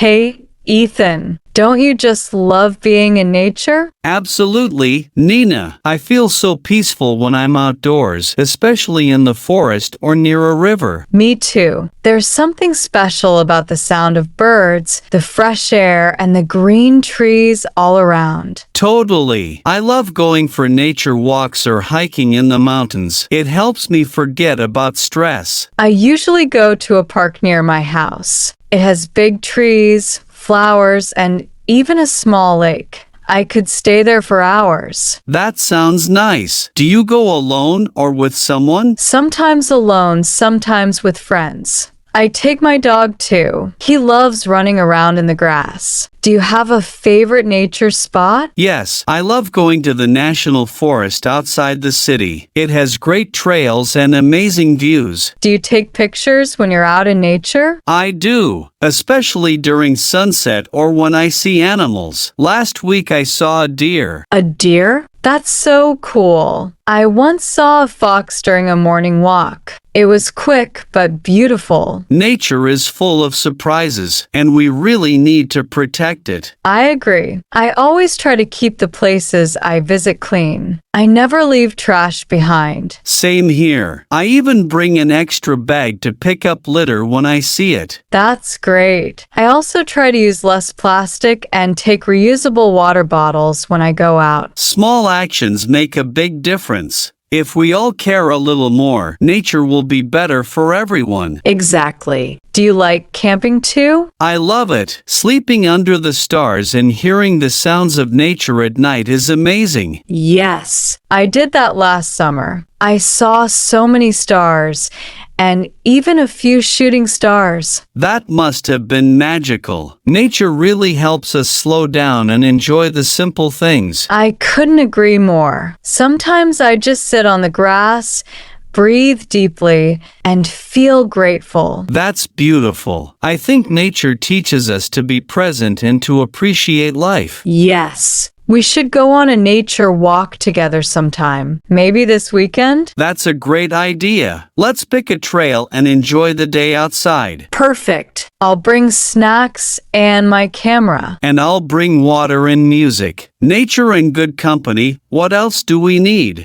Hey, Ethan, don't you just love being in nature? Absolutely, Nina. I feel so peaceful when I'm outdoors, especially in the forest or near a river. Me too. There's something special about the sound of birds, the fresh air, and the green trees all around. Totally. I love going for nature walks or hiking in the mountains. It helps me forget about stress. I usually go to a park near my house. It has big trees, flowers, and even a small lake. I could stay there for hours. That sounds nice. Do you go alone or with someone? Sometimes alone, sometimes with friends. I take my dog too. He loves running around in the grass. Do you have a favorite nature spot? Yes, I love going to the national forest outside the city. It has great trails and amazing views. Do you take pictures when you're out in nature? I do, especially during sunset or when I see animals. Last week I saw a deer. A deer? That's so cool. I once saw a fox during a morning walk. It was quick but beautiful. Nature is full of surprises, and we really need to protect it. I agree. I always try to keep the places I visit clean. I never leave trash behind. Same here. I even bring an extra bag to pick up litter when I see it. That's great. I also try to use less plastic and take reusable water bottles when I go out. Small actions make a big difference. If we all care a little more, nature will be better for everyone. Exactly. Do you like camping too? I love it. Sleeping under the stars and hearing the sounds of nature at night is amazing. Yes. I did that last summer. I saw so many stars and even a few shooting stars. That must have been magical. Nature really helps us slow down and enjoy the simple things. I couldn't agree more. Sometimes I just sit on the grass, breathe deeply, and feel grateful. That's beautiful. I think nature teaches us to be present and to appreciate life. Yes. We should go on a nature walk together sometime. Maybe this weekend? That's a great idea. Let's pick a trail and enjoy the day outside. Perfect. I'll bring snacks and my camera. And I'll bring water and music. Nature and good company. What else do we need?